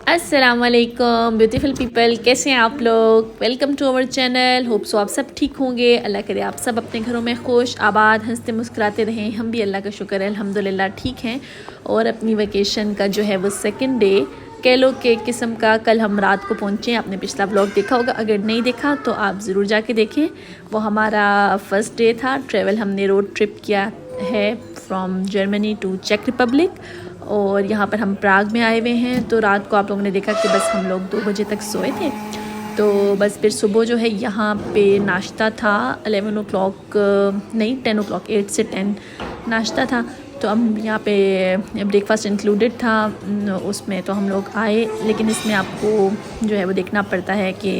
अस्सलाम वालेकुम beautiful people, कैसे हैं आप लोग। Welcome to our channel. Hope so आप सब ठीक होंगे। अल्लाह करे आप सब अपने घरों में खुश आबाद हंसते मुस्कुराते रहें। हम भी अल्लाह का शुक्र है अल्हम्दुलिल्लाह ठीक हैं। और अपनी वेकेशन का जो है वो सेकंड डे कह लो के किस्म का कल हम रात को पहुँचे। आपने पिछला व्लॉग देखा होगा, अगर नहीं देखा तो आप ज़रूर जाके देखें। वो हमारा फ़र्स्ट डे था ट्रैवल। हमने रोड ट्रिप किया है फ्रॉम जर्मनी टू चेक रिपब्लिक और यहाँ पर हम प्राग में आए हुए हैं। तो रात को आप लोगों ने देखा कि बस हम लोग 2 बजे तक सोए थे। तो बस फिर सुबह जो है यहाँ पे नाश्ता था 11 o'clock, नहीं 10 o'clock, 8 से 10 नाश्ता था। तो हम यहाँ पे ब्रेकफास्ट इंक्लूडेड था उसमें। तो हम लोग आए, लेकिन इसमें आपको जो है वो देखना पड़ता है कि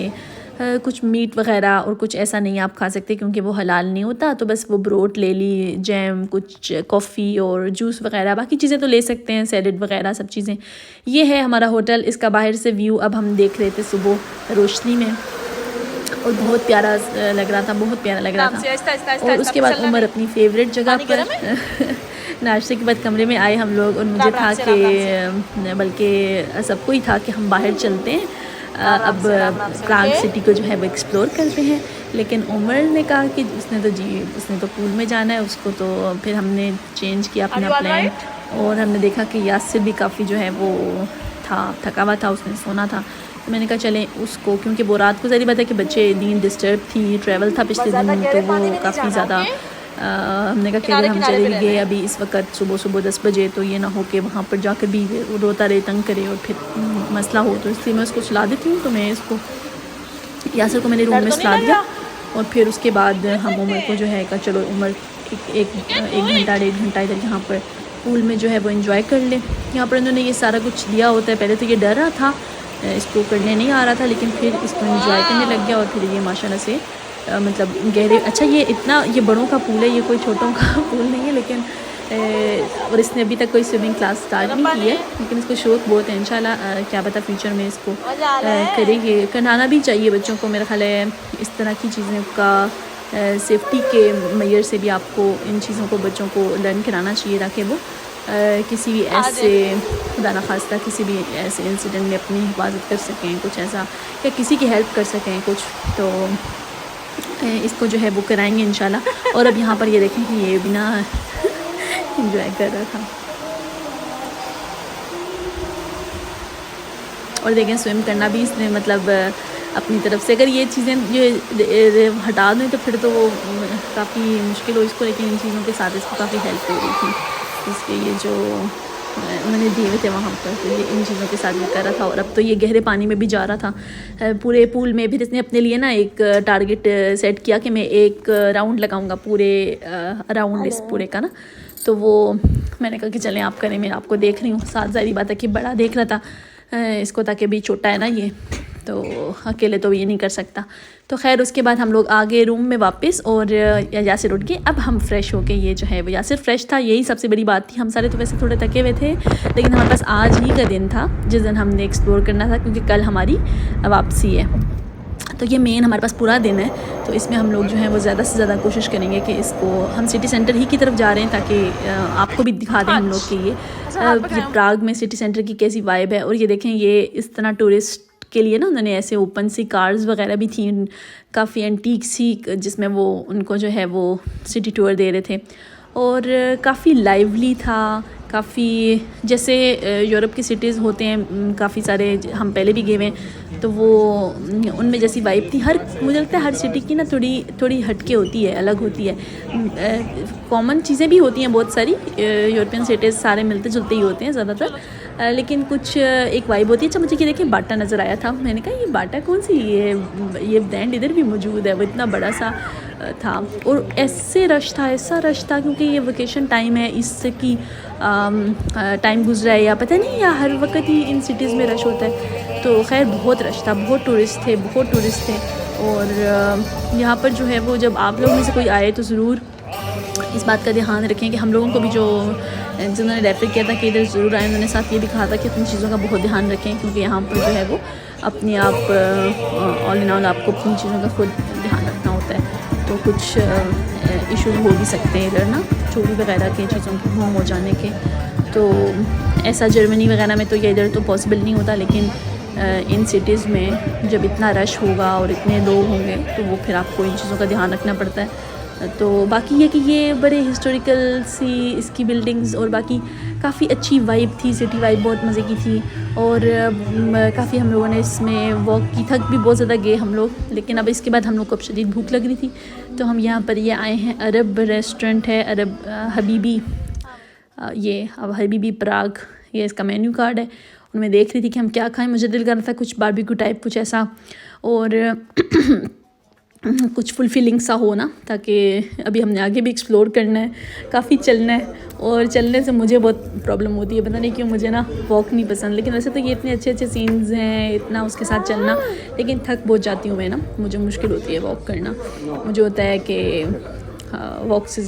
कुछ मीट वगैरह और कुछ ऐसा नहीं आप खा सकते क्योंकि वो हलाल नहीं होता। तो बस वो ब्रोट ले ली, जैम, कुछ कॉफ़ी और जूस वगैरह, बाकी चीज़ें तो ले सकते हैं, सैलेड वगैरह सब चीज़ें। ये है हमारा होटल। इसका बाहर से व्यू अब हम देख रहे थे सुबह रोशनी में और बहुत प्यारा लग रहा था, बहुत प्यारा लग रहा था। और उसके बाद उमर अपनी फेवरेट जगह पर नाश्ते के बाद कमरे में आए हम लोग और मुझे था कि बल्कि सबको ही था कि हम बाहर चलते हैं, अब प्राग सिटी को जो है वो एक्सप्लोर करते हैं। लेकिन उमर ने कहा कि उसने तो पूल में जाना है उसको। तो फिर हमने चेंज किया अपना प्लान और हमने देखा कि यासिर भी काफ़ी जो है वो था, थका हुआ था, उसने सोना था। तो मैंने कहा चलें उसको, क्योंकि वो रात को ज़ाहिर बात है कि बच्चे नींद डिस्टर्ब थी, ट्रैवल था पिछले दिन, तो वो काफ़ी ज़्यादा हमने कहा कि अगर हम चले भी गए अभी इस वक्त सुबह 10 बजे तो ये ना हो कि वहाँ पर जाकर भी रोता रहे, तंग करे और फिर मसला हो। तो इसलिए मैं उसको सुला देती हूँ। तो मैं इसको यासर को मैंने रूम में सुला दिया और फिर उसके बाद हम उमर को जो है कहा चलो उमर एक घंटा 1.5 घंटा इधर यहाँ पर पूल में जो है वो एंजॉय कर ले। यहाँ पर उन्होंने ये सारा कुछ दिया होता है। पहले तो ये डर रहा था, इसको करने नहीं आ रहा था, लेकिन फिर इसको एंजॉय करने लग गया। और फिर ये माशाल्लाह से मतलब गहरे, अच्छा ये बड़ों का पूल है, ये कोई छोटों का पूल नहीं है। लेकिन और इसने अभी तक कोई स्विमिंग क्लास स्टार्ट नहीं की है, लेकिन इसको शौक़ बहुत है। इंशाल्लाह क्या पता फ्यूचर में इसको करेंगे। कराना भी चाहिए बच्चों को, मेरा ख्याल है इस तरह की चीज़ों का सेफ्टी के मेजर से भी आपको इन चीज़ों को बच्चों को लर्न कराना चाहिए ताकि वो किसी भी ऐसे खुदा न खास्ता किसी भी ऐसे इंसिडेंट में अपनी हिफाजत कर सकें, कुछ ऐसा, या किसी की हेल्प कर सकें कुछ। तो इसको जो है वो कराएंगे इंशाल्लाह। और अब यहाँ पर ये देखें कि ये बिना एंजॉय कर रहा था। और देखें स्विम करना भी इसने मतलब अपनी तरफ से, अगर ये चीज़ें जो हटा दें तो फिर तो वो काफ़ी मुश्किल हो इसको, लेकिन इन चीज़ों के साथ इसको काफ़ी हेल्प हो रही थी। इसके ये जो उन्होंने दिए हुए थे वहाँ पर, तो ये इन चीज़ों के साथ भी कर रहा था। और अब तो ये गहरे पानी में भी जा रहा था पूरे पूल में। फिर इसने अपने लिए ना एक टारगेट सेट किया कि मैं एक राउंड लगाऊंगा पूरे राउंड इस पूरे का ना। तो वो मैंने कहा कि चलें आप करें, मैं आपको देख रही हूँ। साथ ज़ाहिर बात है कि बड़ा देख रहा था इसको, ताकि भी छोटा है ना ये, तो अकेले तो ये नहीं कर सकता। तो खैर उसके बाद हम लोग आ गए रूम में वापस और यासिर उठ के अब हम फ्रेश हो गए। ये जो है वो यासिर फ्रेश था, यही सबसे बड़ी बात थी। हम सारे तो वैसे थोड़े थके हुए थे, लेकिन हमारे पास आज ही का दिन था जिस दिन हमने एक्सप्लोर करना था, क्योंकि कल हमारी वापसी है। तो ये मेन हमारे पास पूरा दिन है। तो इसमें हम लोग जो है वो ज़्यादा से ज़्यादा कोशिश करेंगे कि इसको हम सिटी सेंटर ही की तरफ जा रहे हैं ताकि आपको भी दिखा दें हम लोग कि ये प्राग में सिटी सेंटर की कैसी वाइब है। और ये देखें, ये इस तरह टूरिस्ट के लिए ना उन्होंने ऐसे ओपन सी कार्स वगैरह भी थी, काफ़ी एंटीक सी, जिसमें वो उनको जो है वो सिटी टूर दे रहे थे। और काफ़ी लाइवली था, काफ़ी जैसे यूरोप की सिटीज़ होते हैं काफ़ी सारे, हम पहले भी गए हुए हैं, तो वो उनमें जैसी वाइब थी। मुझे लगता है हर सिटी की ना थोड़ी हटके होती है, अलग होती है। कॉमन चीज़ें भी होती हैं बहुत सारी, यूरोपियन सिटीज़ सारे मिलते जुलते ही होते हैं ज़्यादातर, लेकिन कुछ एक वाइब होती है। अच्छा मुझे कि देखिए बाटा नज़र आया था, मैंने कहा ये बाटा कौन सी ये ब्रांड इधर भी मौजूद है, वो इतना बड़ा सा था। और ऐसा रश था क्योंकि ये वेकेशन टाइम है, इसकी टाइम गुजरा है या पता नहीं, या हर वक्त ही इन सिटीज़ में रश होता है। तो खैर बहुत रश था, बहुत टूरिस्ट थे। और यहाँ पर जो है वो जब आप लोग में से कोई आए तो ज़रूर इस बात का ध्यान रखें कि हम लोगों को भी जिन्होंने रेफ़र किया था कि इधर ज़रूर आए, उन्होंने साथ ये भी कहा था कि अपनी चीज़ों का बहुत ध्यान रखें, क्योंकि यहाँ पर जो है वो अपने आप ऑल इन ऑल आपको अपनी चीज़ों का खुद ध्यान रखना होता है। तो कुछ इशू हो भी सकते हैं इधर ना, चोरी वगैरह के, चीज़ों के गुम हो जाने के। तो ऐसा जर्मनी वगैरह में तो ये इधर तो पॉसिबल नहीं होता, लेकिन इन सिटीज़ में जब इतना रश होगा और इतने लोग होंगे तो वो फिर आपको इन चीज़ों का ध्यान रखना पड़ता है। तो बाकी ये कि ये बड़े हिस्टोरिकल सी इसकी बिल्डिंग्स और बाकी काफ़ी अच्छी वाइब थी, सिटी वाइब बहुत मज़े की थी। और काफ़ी हम लोगों ने इसमें वॉक की, थक भी बहुत ज़्यादा गए हम लोग, लेकिन अब इसके बाद हम लोग को अब शदीद भूख लग रही थी तो हम यहाँ पर ये आए हैं, अरब रेस्टोरेंट है, अरब हबीबी, ये अब हबीबी प्राग, ये इसका मेन्यू कार्ड है। और मैं देख रही थी कि हम क्या खाएं, मुझे दिल कर रहा था कुछ बारबेक्यू टाइप कुछ ऐसा और कुछ फुलफिलिंग सा हो ना, ताकि अभी हमने आगे भी एक्सप्लोर करना है, काफ़ी चलना है। और चलने से मुझे बहुत प्रॉब्लम होती है, पता नहीं क्यों, मुझे ना वॉक नहीं पसंद। लेकिन वैसे तो ये इतने अच्छे अच्छे सीन्स हैं, इतना उसके साथ चलना, लेकिन थक बहुत जाती हूँ मैं ना, मुझे मुश्किल होती है वॉक करना। मुझे होता है कि वॉक से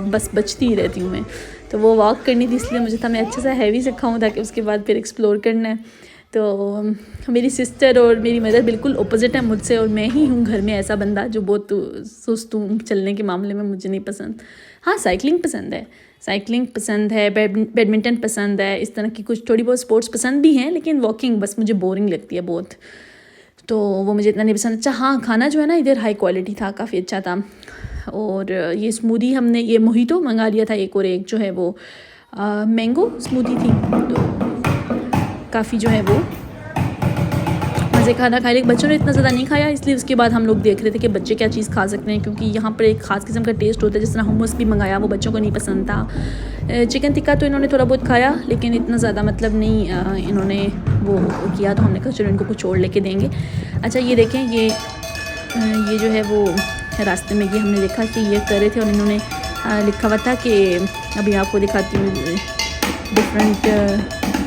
बस बचती ही रहती हूँ मैं, तो वो वॉक करनी थी इसलिए मुझे था मैं अच्छे से हैवी से खाऊँ ताकि उसके बाद फिर एक्सप्लोर करना है। तो मेरी सिस्टर और मेरी मदर बिल्कुल ओपोजिट है मुझसे, और मैं ही हूँ घर में ऐसा बंदा जो बहुत सुस्त हूँ चलने के मामले में, मुझे नहीं पसंद। हाँ, साइकिलिंग पसंद है, साइकिलिंग पसंद है, बैडमिंटन पसंद है, इस तरह की कुछ थोड़ी बहुत स्पोर्ट्स पसंद भी हैं, लेकिन वॉकिंग बस मुझे बोरिंग लगती है बहुत, तो वो मुझे इतना नहीं पसंद। अच्छा हाँ, खाना जो है ना इधर हाई क्वालिटी था, काफ़ी अच्छा था। और ये स्मूदी हमने ये मोहितो मंगा लिया था एक, और एक जो है वो मैंगो स्मूदी थी, तो काफ़ी जो है वो मज़े खाना खाया। लेकिन बच्चों ने इतना ज़्यादा नहीं खाया, इसलिए उसके बाद हम लोग देख रहे थे कि बच्चे क्या चीज़ खा सकते हैं, क्योंकि यहाँ पर एक ख़ास किस्म का टेस्ट होता है। जिस तरह hummus भी मंगाया वो बच्चों को नहीं पसंद था। चिकन टिक्का तो इन्होंने थोड़ा बहुत खाया, लेकिन इतना ज़्यादा मतलब नहीं इन्होंने वो किया, तो हमने कहा चलो इनको कुछ और लेके देंगे। अच्छा ये देखें, ये जो है वो रास्ते में ये हमने देखा कि ये कर रहे थे, और इन्होंने लिखा हुआ था कि अभी आपको दिखाती हूँ, डिफरेंट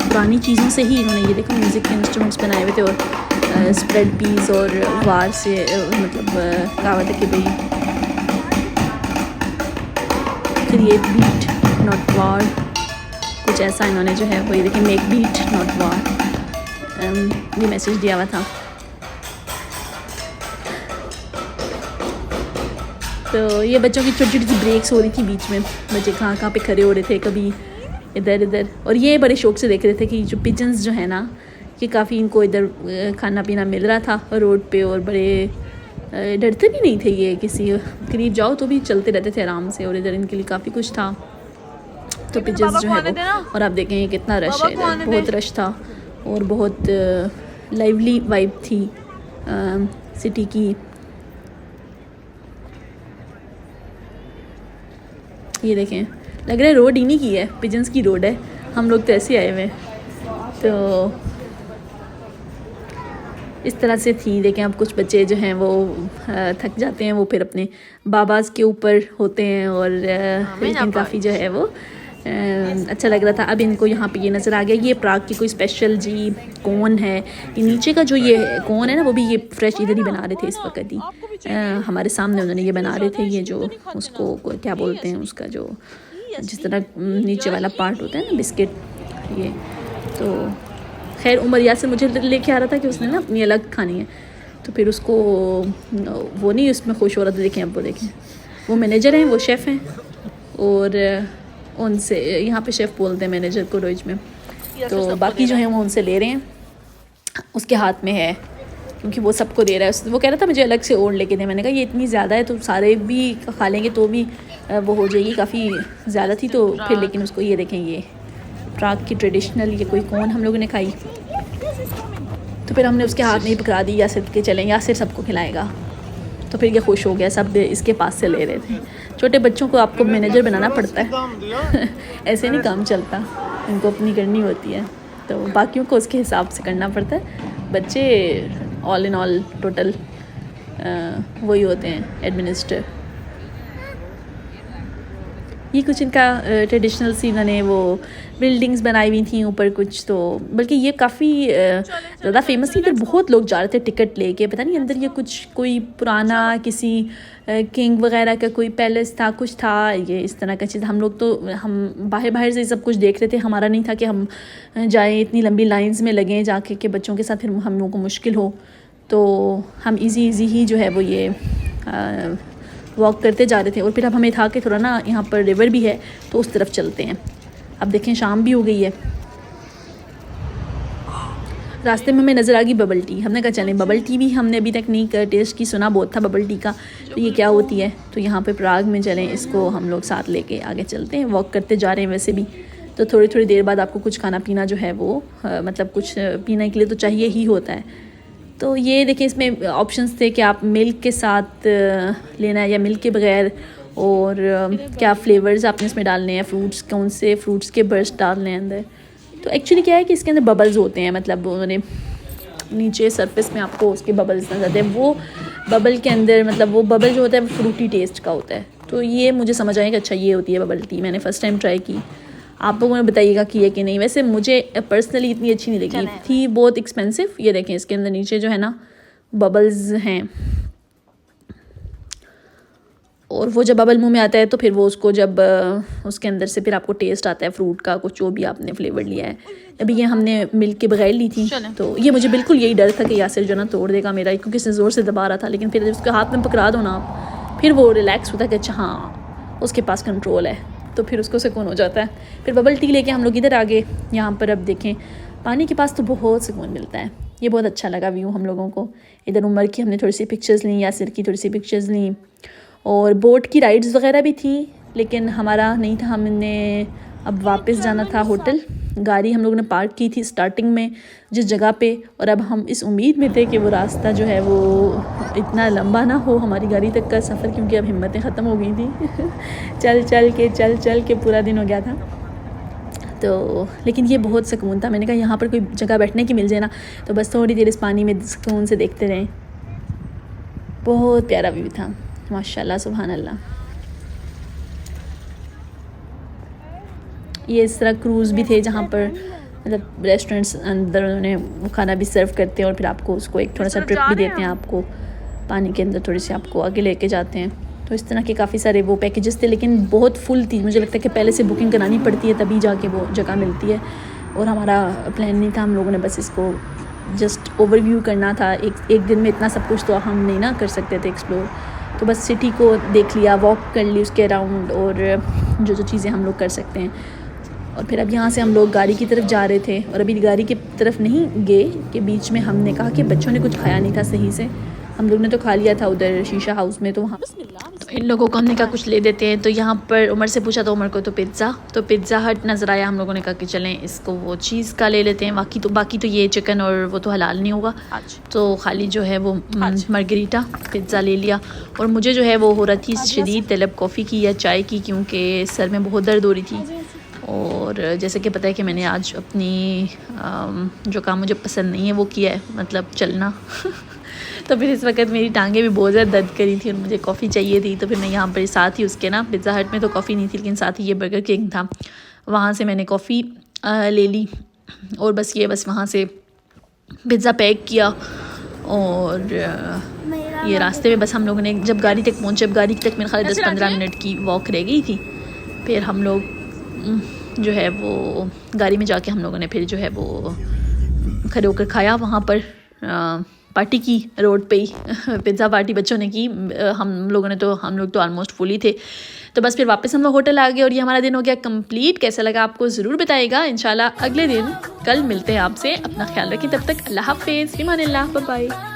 पुरानी चीज़ों से ही इन्होंने ये देखो म्यूज़िक के इंस्ट्रूमेंट्स बनाए हुए थे, और स्प्रेड पीस और वार से मतलब कहावत है कि भाई क्रिएट बीट नॉट वार, कुछ ऐसा इन्होंने जो है वो ये देखिए मेक बीट नॉट वार, ये मैसेज दिया हुआ था। तो ये बच्चों की छोटी छोटी सी ब्रेक्स हो रही थी बीच में, बच्चे कहाँ कहाँ पे खड़े हो रहे थे, कभी इधर इधर, और ये बड़े शौक से देख रहे थे कि जो पिजन्स जो है ना, कि काफ़ी इनको इधर खाना पीना मिल रहा था रोड पे, और बड़े डरते भी नहीं थे, ये किसी करीब जाओ तो भी चलते रहते थे आराम से, और इधर इनके लिए काफ़ी कुछ था। तो पिजन्स जो है वो, और आप देखें ये कितना रश है इधर, बहुत रश था और बहुत लाइवली वाइब थी सिटी की। ये देखें, लग रहा है रोड इन्हीं की है, पिजन्स की रोड है, हम लोग तो ऐसे आए हुए हैं। तो इस तरह से थी। देखें अब कुछ बच्चे जो हैं वो थक जाते हैं, वो फिर अपने बाबाज के ऊपर होते हैं, और लेकिन काफ़ी जो है वो अच्छा लग रहा था। अब इनको यहाँ पे ये नज़र आ गया, ये प्राग की कोई स्पेशल जी कोन है। ये नीचे का जो ये कोन है ना, वो भी ये फ्रेश इधर ही बना रहे थे इस वक्त ही, हमारे सामने उन्होंने ये बना रहे थे। ये जो उसको क्या बोलते हैं, उसका जो जिस तरह नीचे वाला पार्ट होता है ना, बिस्किट, ये तो खैर उमर यासर मुझे लेके आ रहा था कि उसने ना अपनी अलग खानी है, तो फिर उसको वो नहीं उसमें खुश हो रहा था। देखें अब वो देखें, वो मैनेजर हैं, वो शेफ़ हैं, और उनसे यहाँ पे शेफ़ बोलते हैं मैनेजर को रोज में, तो बाकी जो है वो उनसे ले रहे हैं, उसके हाथ में है क्योंकि वो सबको दे रहा है। वो कह रहा था मुझे अलग से और लेके दे, मैंने कहा ये इतनी ज़्यादा है तो सारे भी खा लेंगे तो भी वो हो जाएगी, काफ़ी ज़्यादा थी तो फिर। लेकिन उसको ये देखें, ये प्राग की ट्रेडिशनल ये कोई कौन हम लोगों ने खाई, तो फिर हमने उसके हाथ में ही पकड़ा दी, यासिर के चलें, यासिर सबको खिलाएगा। तो फिर ये खुश हो गया, सब इसके पास से ले रहे थे। छोटे बच्चों को आपको मैनेजर बनाना पड़ता है ऐसे नहीं काम चलता, इनको अपनी करनी होती है, तो बाकियों को उसके हिसाब से करना पड़ता है। बच्चे ऑल इन ऑल टोटल वही होते हैं, एडमिनिस्टर। ये कुछ इनका ट्रेडिशनल सी इन्होंने वो बिल्डिंग्स बनाई हुई थी ऊपर कुछ, तो बल्कि ये काफ़ी ज़्यादा फेमस थी। इधर बहुत लोग जा रहे थे टिकट लेके, पता नहीं अंदर ये कुछ कोई पुराना किसी किंग वगैरह का कोई पैलेस था, कुछ था ये इस तरह का चीज़। हम लोग तो हम बाहर से सब कुछ देख रहे थे, हमारा नहीं था कि हम जाएँ इतनी लंबी लाइंस में लगें जाके कि बच्चों के साथ फिर हम लोगों को मुश्किल हो, तो हम इजी ही जो है वो ये वॉक करते जा रहे थे। और फिर अब हमें था कि थोड़ा ना यहाँ पर रिवर भी है तो उस तरफ चलते हैं, अब देखें शाम भी हो गई है। रास्ते में हमें नज़र आ गई बबल टी। हमने कहा चलें, बबल टी भी हमने अभी तक नहीं टेस्ट की, सुना बहुत था बबल टी का, तो ये क्या होती है। तो यहाँ पे प्राग में चलें, इसको हम लोग साथ लेके आगे चलते हैं। वॉक करते जा रहे हैं वैसे भी, तो थोड़ी थोड़ी देर बाद आपको कुछ खाना पीना जो है वो मतलब कुछ पीने के लिए तो चाहिए ही होता है। तो ये देखें, इसमें ऑप्शंस थे कि आप मिल्क के साथ लेना है या मिल्क के बगैर, और क्या फ्लेवर्स आपने इसमें डालने हैं, फ्रूट्स कौन से फ्रूट्स के बर्स्ट डालने हैं अंदर। तो एक्चुअली क्या है कि इसके अंदर बबल्स होते हैं, मतलब उन्होंने नीचे सरफेस में आपको उसके बबल्स नजर आते हैं। वो बबल के अंदर मतलब वो बबल जो होता है वो फ्रूटी टेस्ट का होता है। तो ये मुझे समझ आया कि अच्छा ये होती है बबल टी। मैंने फ़र्स्ट टाइम ट्राई की, आप लोगों ने बताइएगा कि है कि नहीं। वैसे मुझे पर्सनली इतनी अच्छी नहीं लगी थी, बहुत एक्सपेंसिव। ये देखें इसके अंदर नीचे जो है ना बबल्स हैं, और वो जब बबल मुंह में आता है तो फिर वो उसको जब उसके अंदर से फिर आपको टेस्ट आता है फ्रूट का, कुछ जो भी आपने फ्लेवर लिया है। अभी ये हमने मिल्क के बगैर ली थी, तो ये मुझे बिल्कुल यही डर था कि यासिर जो ना तोड़ देगा मेरा, क्योंकि इसने ज़ोर से दबा रहा था। लेकिन फिर उसके हाथ में पकड़ा दो ना आप, फिर वो रिलैक्स होता है कि अच्छा हाँ उसके पास कंट्रोल है, तो फिर उसको सुकून हो जाता है। फिर बबल टी लेके हम लोग इधर आ गए। यहाँ पर अब देखें पानी के पास तो बहुत सुकून मिलता है। ये बहुत अच्छा लगा व्यू हम लोगों को। इधर उमर की हमने थोड़ी सी पिक्चर्स ली, यासिर की थोड़ी सी पिक्चर्स ली, और बोट की राइड्स वगैरह भी थी, लेकिन हमारा नहीं था। हमने अब वापस जाना था होटल। गाड़ी हम लोगों ने पार्क की थी स्टार्टिंग में जिस जगह पे, और अब हम इस उम्मीद में थे कि वो रास्ता जो है वो इतना लंबा ना हो हमारी गाड़ी तक का सफ़र, क्योंकि अब हिम्मतें ख़त्म हो गई थी चल के पूरा दिन हो गया था। तो लेकिन ये बहुत सुकून था। मैंने कहा यहाँ पर कोई जगह बैठने की मिल जाए ना, तो बस थोड़ी देर इस पानी में सुकून से देखते रहें। बहुत प्यारा व्यू था माशाल्लाह, सुभान अल्लाह। ये इस तरह क्रूज़ भी थे जहाँ पर मतलब रेस्टोरेंट्स अंदर उन्होंने खाना भी सर्व करते हैं, और फिर आपको उसको एक थोड़ा सा ट्रिप भी देते हैं, आपको पानी के अंदर थोड़ी सी आपको आगे लेके जाते हैं। तो इस तरह के काफ़ी सारे वो पैकेजेस थे, लेकिन बहुत फुल थी। मुझे लगता है कि पहले से बुकिंग करानी पड़ती है तभी जाके वो जगह मिलती है, और हमारा प्लान नहीं था। हम लोगों ने बस इसको जस्ट ओवरव्यू करना था। एक दिन में इतना सब कुछ तो हम नहीं ना कर सकते थे एक्सप्लोर। तो बस सिटी को देख लिया, वॉक कर ली उसके अराउंड, और जो चीज़ें हम लोग कर सकते हैं। और फिर अब यहाँ से हम लोग गाड़ी की तरफ जा रहे थे, और अभी गाड़ी की तरफ नहीं गए कि बीच में हमने कहा कि बच्चों ने कुछ खाया नहीं था सही से। हम लोग ने तो खा लिया था उधर शीशा हाउस में, तो वहाँ तो इन लोगों को हमने कहा कुछ ले देते हैं। तो यहाँ पर उमर से पूछा तो उमर को तो पिज़्ज़ा हट नज़र आया। हम लोगों ने कहा कि चलें इसको वो चीज़ का ले लेते हैं। बाकी तो ये चिकन और वो तो हलाल नहीं होगा, तो खाली जो है वो मार्गरीटा पिज़्ज़ा ले लिया। और मुझे जो है वो हो रही थी शदीद तलब कॉफ़ी की या चाय की, क्योंकि सर में बहुत दर्द हो रही थी। और जैसे कि पता है कि मैंने आज अपनी जो काम मुझे पसंद नहीं है वो किया है, मतलब चलना तो फिर इस वक्त मेरी टांगें भी बहुत ज़्यादा दर्द करी थी और मुझे कॉफ़ी चाहिए थी। तो फिर मैं यहाँ पर साथ ही उसके ना पिज़्ज़ा हट में तो कॉफ़ी नहीं थी, लेकिन साथ ही ये बर्गर किंग था, वहाँ से मैंने कॉफ़ी ले ली। और बस वहाँ से पिज़्ज़ा पैक किया। और ये रास्ते में बस हम लोगों ने जब गाड़ी तक पहुँचे, अब गाड़ी तक मेरे ख्याल 10-15 मिनट की वॉक रह गई थी। फिर हम लोग जो है वो गाड़ी में जाके हम लोगों ने फिर जो है वो खड़े होकर खाया। वहाँ पर पार्टी की रोड पे ही पिज़्ज़ा पार्टी बच्चों ने की। हम लोग तो ऑलमोस्ट फुल ही थे। तो बस फिर वापस हम लोग होटल आ गए और ये हमारा दिन हो गया कंप्लीट। कैसा लगा आपको ज़रूर बताइएगा। इंशाल्लाह अगले दिन कल मिलते हैं आपसे। अपना ख्याल रखिए, तब तक अल्लाह हाफ़िज़, फ़ी अमान अल्लाह, बाय बाय।